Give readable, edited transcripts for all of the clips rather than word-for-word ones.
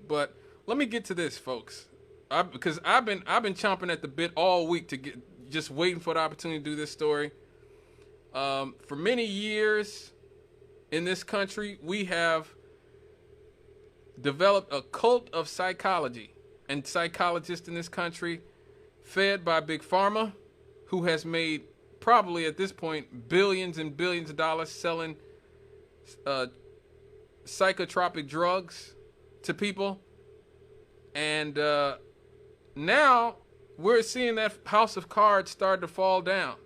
But let me get to this, folks, because I've been chomping at the bit all week to get, just waiting for the opportunity to do this story. For many years in this country, we have developed a cult of psychology and psychologists in this country, fed by Big Pharma, who has made probably at this point billions and billions of dollars selling psychotropic drugs to people. And now we're seeing that house of cards start to fall down.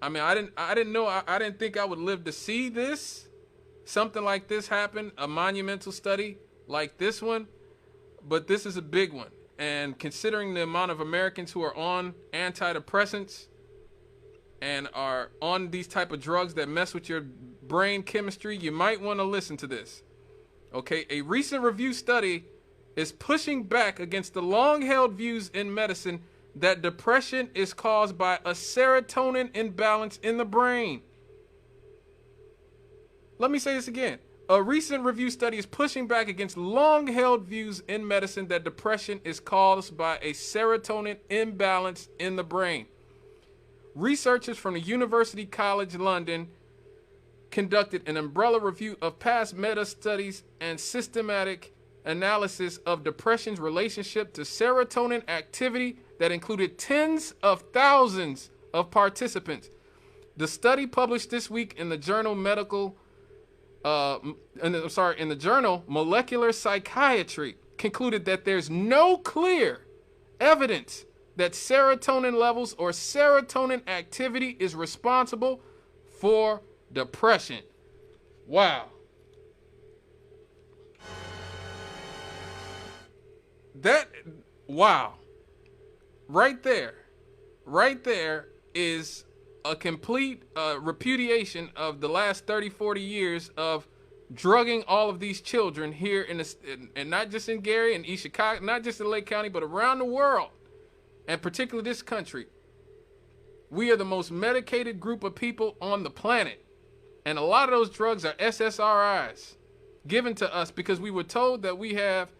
I mean, I didn't know, I didn't think I would live to see this, something like this happen, a monumental study like this one, but this is a big one. And considering the amount of Americans who are on antidepressants and are on these type of drugs that mess with your brain chemistry, you might want to listen to this. Okay, a recent review study is pushing back against the long-held views in medicine that depression is caused by a serotonin imbalance in the brain. Let me say this again. A recent review study is pushing back against long-held views in medicine that depression is caused by a serotonin imbalance in the brain. Researchers from the University College London conducted an umbrella review of past meta-studies and systematic analysis of depression's relationship to serotonin activity that included tens of thousands of participants. The study, published this week in the journal in the journal Molecular Psychiatry, concluded that there's no clear evidence that serotonin levels or serotonin activity is responsible for depression. Wow. Wow. Right there is a complete repudiation of the last 30, 40 years of drugging all of these children here and not just in Gary and East Chicago, not just in Lake County, but around the world, and particularly this country. We are the most medicated group of people on the planet. And a lot of those drugs are SSRIs given to us because we were told that we have,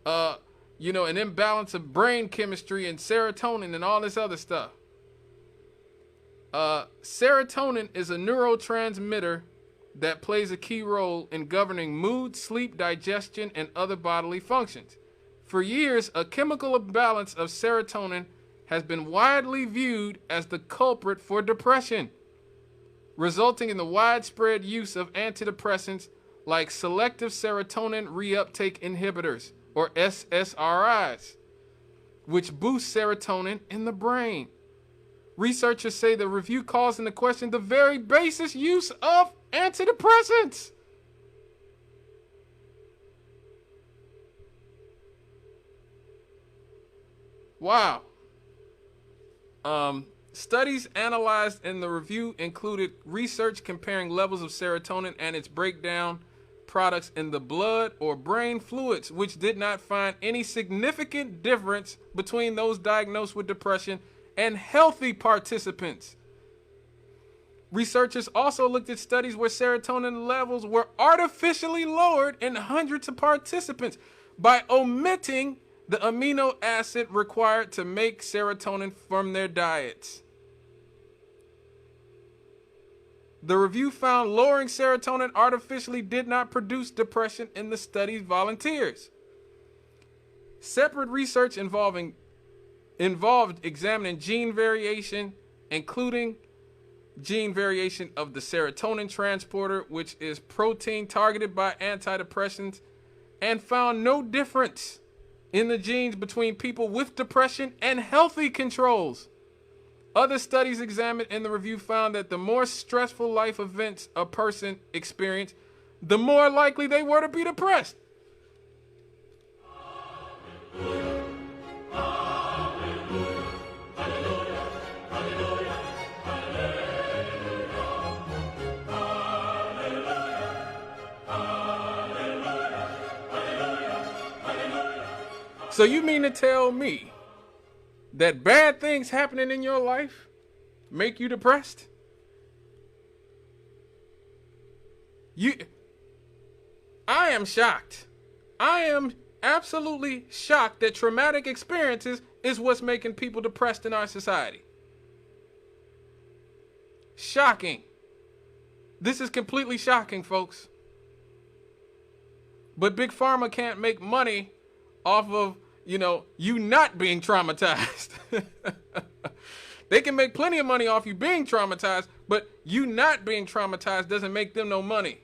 an imbalance of brain chemistry and serotonin and all this other stuff. Serotonin is a neurotransmitter that plays a key role in governing mood, sleep, digestion, and other bodily functions. For years, a chemical imbalance of serotonin has been widely viewed as the culprit for depression, resulting in the widespread use of antidepressants like selective serotonin reuptake inhibitors, or SSRIs, which boost serotonin in the brain. Researchers say the review calls into question the very basic use of antidepressants. Wow. Studies analyzed in the review included research comparing levels of serotonin and its breakdown products in the blood or brain fluids, which did not find any significant difference between those diagnosed with depression and healthy participants. Researchers also looked at studies where serotonin levels were artificially lowered in hundreds of participants by omitting the amino acid required to make serotonin from their diets. The review found lowering serotonin artificially did not produce depression in the study's volunteers. Separate research involved examining gene variation, including gene variation of the serotonin transporter, which is protein targeted by antidepressants, and found no difference in the genes between people with depression and healthy controls. Other studies examined in the review found that the more stressful life events a person experienced, the more likely they were to be depressed. So you mean to tell me that bad things happening in your life make you depressed? I am shocked. I am absolutely shocked that traumatic experiences is what's making people depressed in our society. Shocking. This is completely shocking, folks. But Big Pharma can't make money off of, you not being traumatized. They can make plenty of money off you being traumatized, but you not being traumatized doesn't make them no money.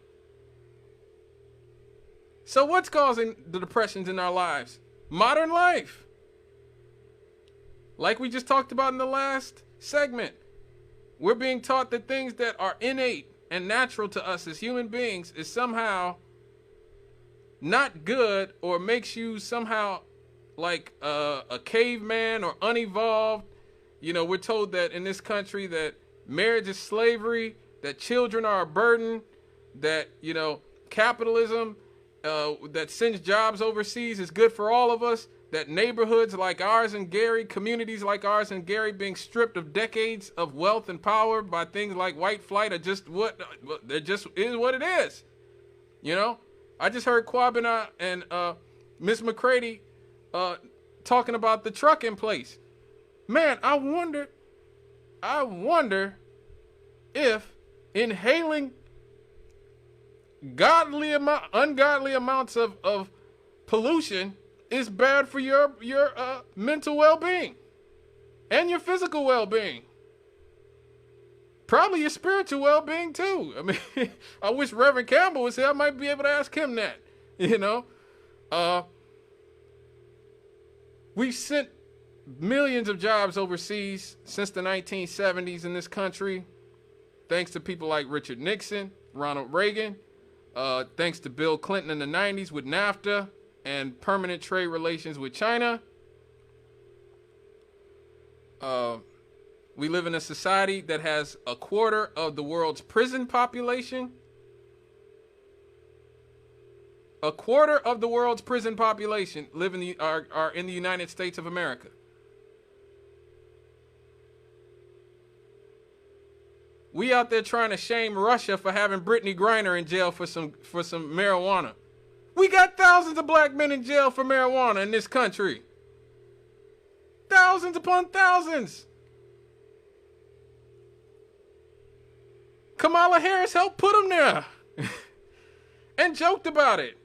So what's causing the depressions in our lives? Modern life. Like we just talked about in the last segment. We're being taught that things that are innate and natural to us as human beings is somehow not good, or makes you somehow like a caveman or unevolved. We're told that in this country that marriage is slavery, that children are a burden, that, capitalism that sends jobs overseas is good for all of us, that neighborhoods like ours in Gary, communities like ours in Gary being stripped of decades of wealth and power by things like white flight are just it just is what it is. I just heard Quabin and Miss McCready talking about the trucking place. Man, I wonder if inhaling ungodly amounts of pollution is bad for your mental well-being and your physical well-being. Probably your spiritual well-being too. I mean, I wish Reverend Campbell was here. I might be able to ask him that. We've sent millions of jobs overseas since the 1970s in this country, thanks to people like Richard Nixon, Ronald Reagan, thanks to Bill Clinton in the 90s with NAFTA and permanent trade relations with China. We live in a society that has a quarter of the world's prison population. A quarter of the world's prison population are in the United States of America. We out there trying to shame Russia for having Brittany Griner in jail for some marijuana. We got thousands of black men in jail for marijuana in this country. Thousands upon thousands. Kamala Harris helped put them there and joked about it.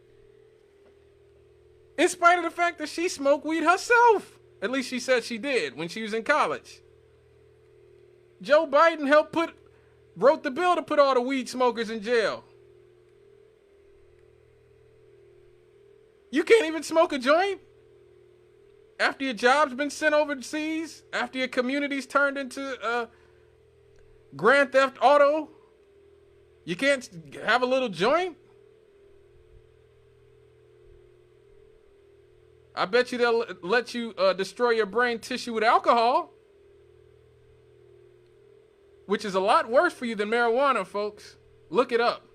In spite of the fact that she smoked weed herself. At least she said she did when she was in college. Joe Biden wrote the bill to put all the weed smokers in jail. You can't even smoke a joint after your job's been sent overseas, after your community's turned into Grand Theft Auto. You can't have a little joint? I bet you they'll let you destroy your brain tissue with alcohol, which is a lot worse for you than marijuana, folks. Look it up.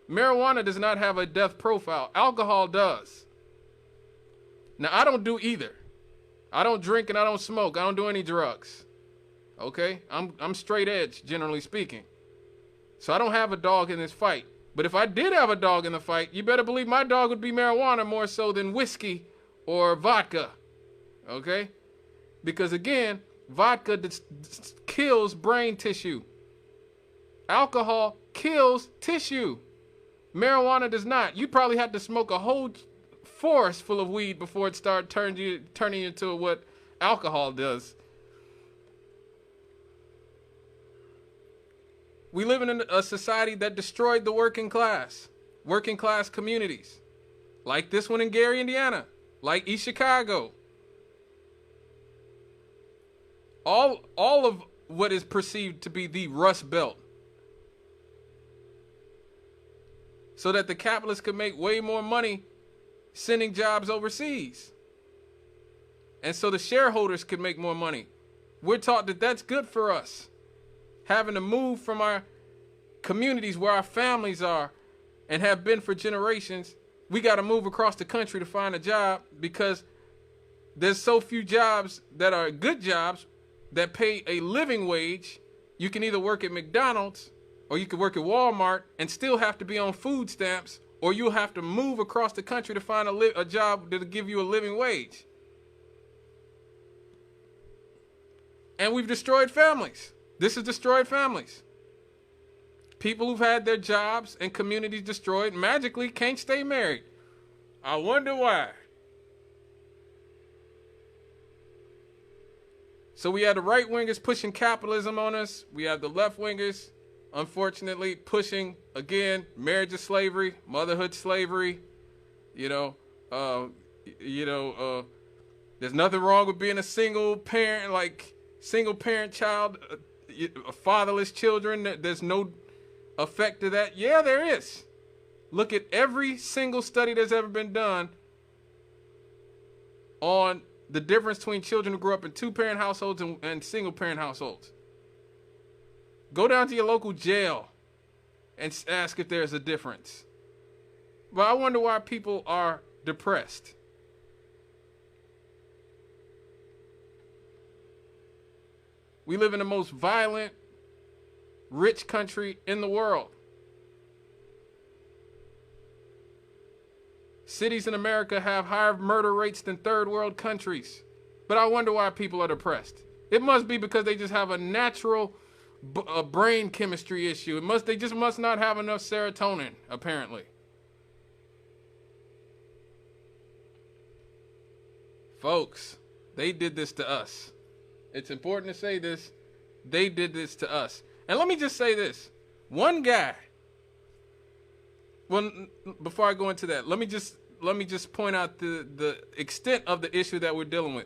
Marijuana does not have a death profile. Alcohol does. Now, I don't do either. I don't drink and I don't smoke. I don't do any drugs. Okay? I'm straight edge, generally speaking. So I don't have a dog in this fight. But if I did have a dog in the fight, you better believe my dog would be marijuana more so than whiskey or vodka. Okay? Because again, vodka kills brain tissue. Alcohol kills tissue. Marijuana does not. You probably have to smoke a whole forest full of weed before it starts turning into what alcohol does. We live in a society that destroyed the working class communities, like this one in Gary, Indiana, like East Chicago. All of what is perceived to be the Rust Belt, so that the capitalists could make way more money sending jobs overseas, and so the shareholders could make more money. We're taught that that's good for us. Having to move from our communities where our families are and have been for generations, we got to move across the country to find a job because there's so few jobs that are good jobs that pay a living wage. You can either work at McDonald's or you can work at Walmart and still have to be on food stamps or you'll have to move across the country to find a job that'll give you a living wage. And we've destroyed families. This has destroyed families. People who've had their jobs and communities destroyed magically can't stay married. I wonder why. So we have the right wingers pushing capitalism on us. We have the left wingers, unfortunately, pushing, again, marriage is slavery, motherhood slavery. There's nothing wrong with being a single parent, single parent child, fatherless children. There's no effect to that. Yeah, there is. Look at every single study that's ever been done on the difference between children who grew up in two-parent households and single-parent households. Go down to your local jail and ask if there's a difference. But I wonder why people are depressed. We live in the most violent, rich country in the world. Cities in America have higher murder rates than third world countries. But I wonder why people are depressed. It must be because they just have a natural brain chemistry issue. They just must not have enough serotonin, apparently. Folks, they did this to us. It's important to say this. They did this to us. And let me just say this. One guy. Well, before I go into that, let me just point out the extent of the issue that we're dealing with.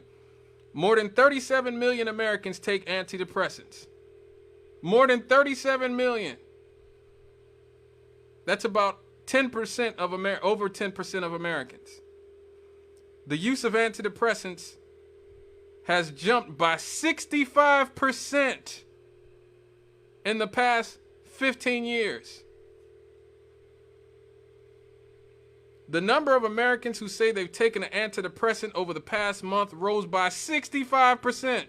More than 37 million Americans take antidepressants. More than 37 million. That's about 10% of over 10% of Americans. The use of antidepressants has jumped by 65% in the past 15 years. The number of Americans who say they've taken an antidepressant over the past month rose by 65%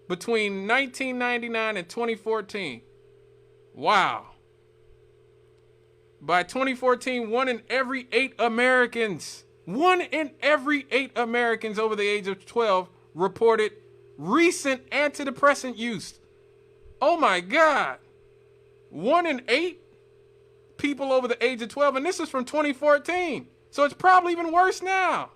between 1999 and 2014. Wow. By 2014, 1 in every 8 Americans over the age of 12 reported recent antidepressant use. Oh my God. 1 in 8 people over the age of 12, and this is from 2014. So it's probably even worse now.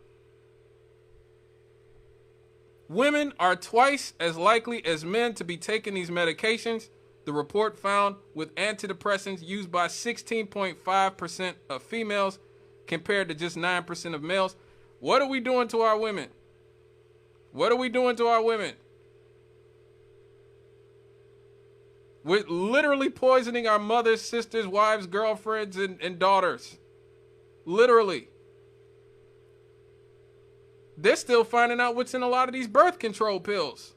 Women are twice as likely as men to be taking these medications. The report found with antidepressants used by 16.5% of females compared to just 9% of males. What are we doing to our women? What are we doing to our women? We're literally poisoning our mothers, sisters, wives, girlfriends, and daughters. Literally. They're still finding out what's in a lot of these birth control pills.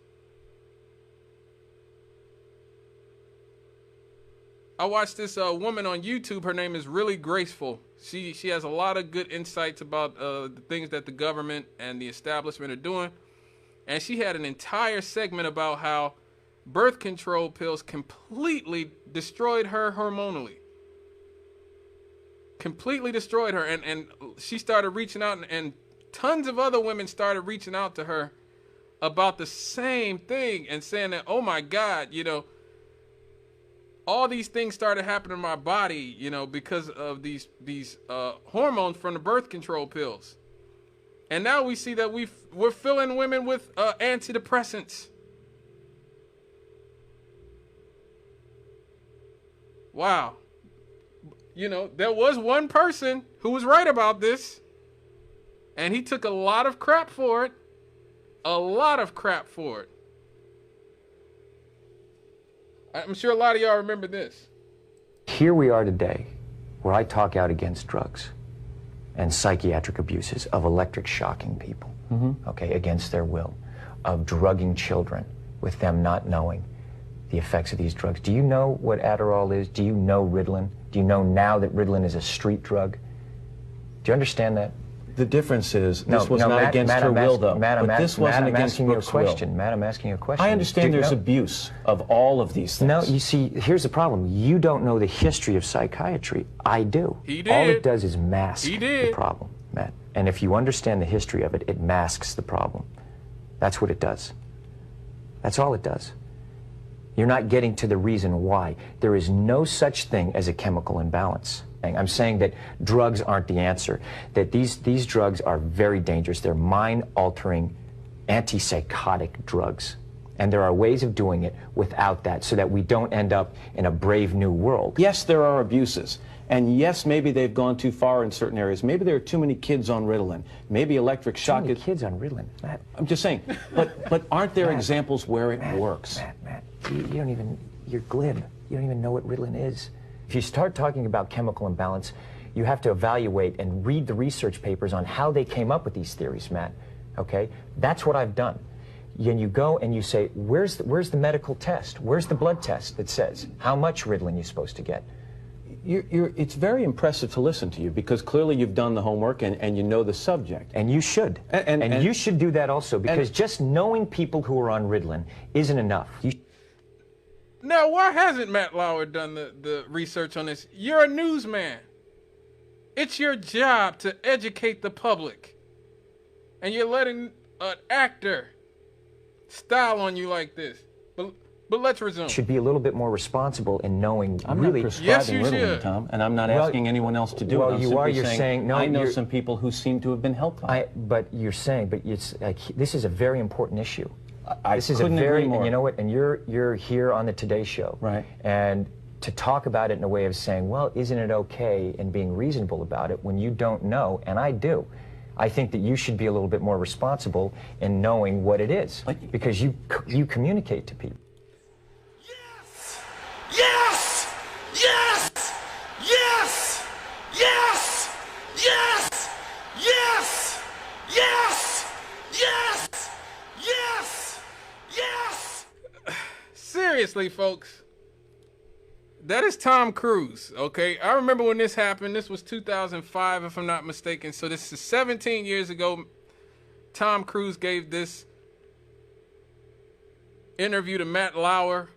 I watched this woman on YouTube. Her name is Really Graceful. She has a lot of good insights about the things that the government and the establishment are doing. And she had an entire segment about how birth control pills completely destroyed her hormonally. Completely destroyed her. And she started reaching out, and tons of other women started reaching out to her about the same thing and saying that, oh my God, all these things started happening in my body, because of these hormones from the birth control pills. And now we see that we're filling women with antidepressants. Wow. There was one person who was right about this, and he took a lot of crap for it. A lot of crap for it. I'm sure a lot of y'all remember this. Here we are today, where I talk out against drugs and psychiatric abuses of electric shocking people, okay, against their will, of drugging children with them not knowing the effects of these drugs. Do you know what Adderall is? Do you know Ritalin? Do you know now that Ritalin is a street drug? Do you understand that? The difference is No, this was no, not Matt, against Matt, her I'm will, ask- though. Matt, I'm But this ask- wasn't Matt, I'm against asking you a Brooke's will. question. Matt, I'm asking you a question. I understand there's No, abuse of all of these things. No, you see, here's the problem. You don't know the history of psychiatry. I do. He did. All it does is mask He did. the problem, Matt. And if you understand the history of it, it masks the problem. That's what it does. That's all it does. You're not getting to the reason why. There is no such thing as a chemical imbalance. I'm saying that drugs aren't the answer, that these drugs are very dangerous. They're mind-altering, antipsychotic drugs. And there are ways of doing it without that so that we don't end up in a brave new world. Yes, there are abuses. And yes, maybe they've gone too far in certain areas. Maybe there are too many kids on Ritalin. Maybe electric shock. Too many kids on Ritalin, Matt. I'm just saying. But aren't there Matt, examples where it works? Matt, you don't even, you're glib. You don't even know what Ritalin is. If you start talking about chemical imbalance, you have to evaluate and read the research papers on how they came up with these theories, Matt. Okay? That's what I've done. And you go and you say, where's the medical test? Where's the blood test that says how much Ritalin you're supposed to get? It's very impressive to listen to you because clearly you've done the homework and you know the subject. And you should. And you should do that also because just knowing people who are on Ritalin isn't enough. Now, why hasn't Matt Lauer done the research on this? You're a newsman. It's your job to educate the public. And you're letting an actor style on you like this. But let's resume. Should be a little bit more responsible in knowing I'm really. not prescribing Yes, you Ritalin, should. Tom, and I'm not asking anyone else to do well, it. I'm you simply are. You're saying no. I know you're- some people who seem to have been helped by it. But you're saying, but it's like this is a very important issue. I This is couldn't a very, agree more. and you know what? And you're here on the Today Show, Right? And to talk about it in a way of saying, well, isn't it okay, and being reasonable about it when you don't know, and I do. I think that you should be a little bit more responsible in knowing what it is, because you communicate to people. Yes! Yes! Yes! Yes! Yes! Yes! Yes! Yes! Yes! Yes! Seriously, folks. That is Tom Cruise, okay? I remember when this happened. This was 2005, if I'm not mistaken. So this is 17 years ago. Tom Cruise gave this interview to Matt Lauer.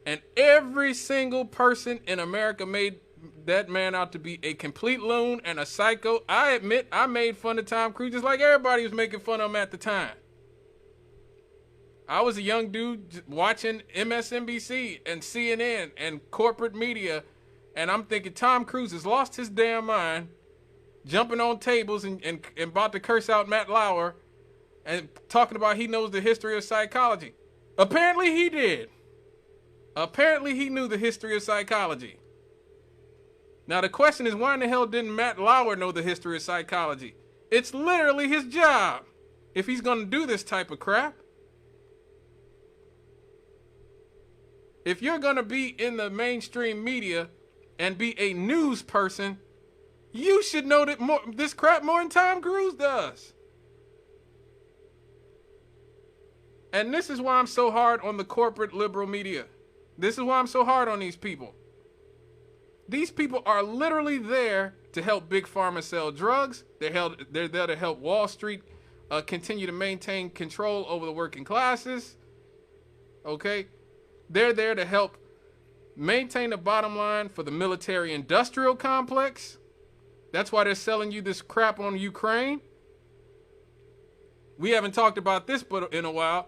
And every single person in America made that man out to be a complete loon and a psycho. I admit I made fun of Tom Cruise just like everybody was making fun of him at the time. I was a young dude watching MSNBC and CNN and corporate media, and I'm thinking Tom Cruise has lost his damn mind, jumping on tables and about to curse out Matt Lauer and talking about he knows the history of psychology. Apparently he did. Apparently he knew the history of psychology. Now the question is, why in the hell didn't Matt Lauer know the history of psychology? It's literally his job if he's going to do this type of crap. If you're going to be in the mainstream media and be a news person, you should know this crap more than Tom Cruise does. And this is why I'm so hard on the corporate liberal media. This is why I'm so hard on these people. These people are literally there to help Big Pharma sell drugs. They're there to help Wall Street continue to maintain control over the working classes. Okay? They're there to help maintain the bottom line for the military-industrial complex. That's why they're selling you this crap on Ukraine. We haven't talked about this in a while,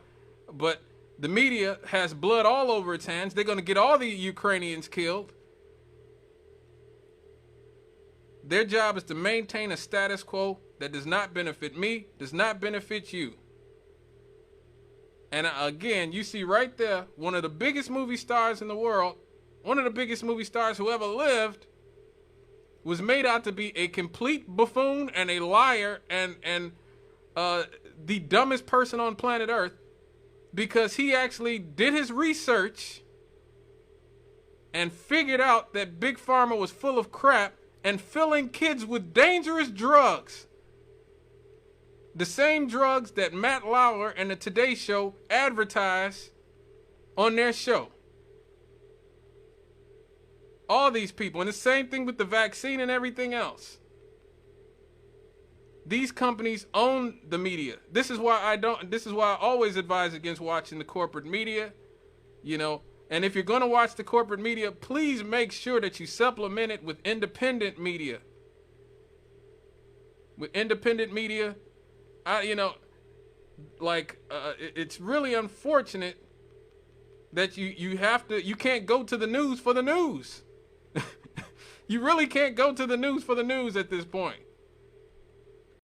but the media has blood all over its hands. They're going to get all the Ukrainians killed. Their job is to maintain a status quo that does not benefit me, does not benefit you. And again, you see right there, one of the biggest movie stars in the world, one of the biggest movie stars who ever lived, was made out to be a complete buffoon and a liar and the dumbest person on planet Earth, because he actually did his research and figured out that Big Pharma was full of crap and filling kids with dangerous drugs. The same drugs that Matt Lauer and the Today Show advertise on their show. All these people. And the same thing with the vaccine and everything else. These companies own the media. This is why I always advise against watching the corporate media, you know. And if you're going to watch the corporate media, please make sure that you supplement it with independent media. With independent media, it's really unfortunate that you can't go to the news for the news. You really can't go to the news for the news at this point.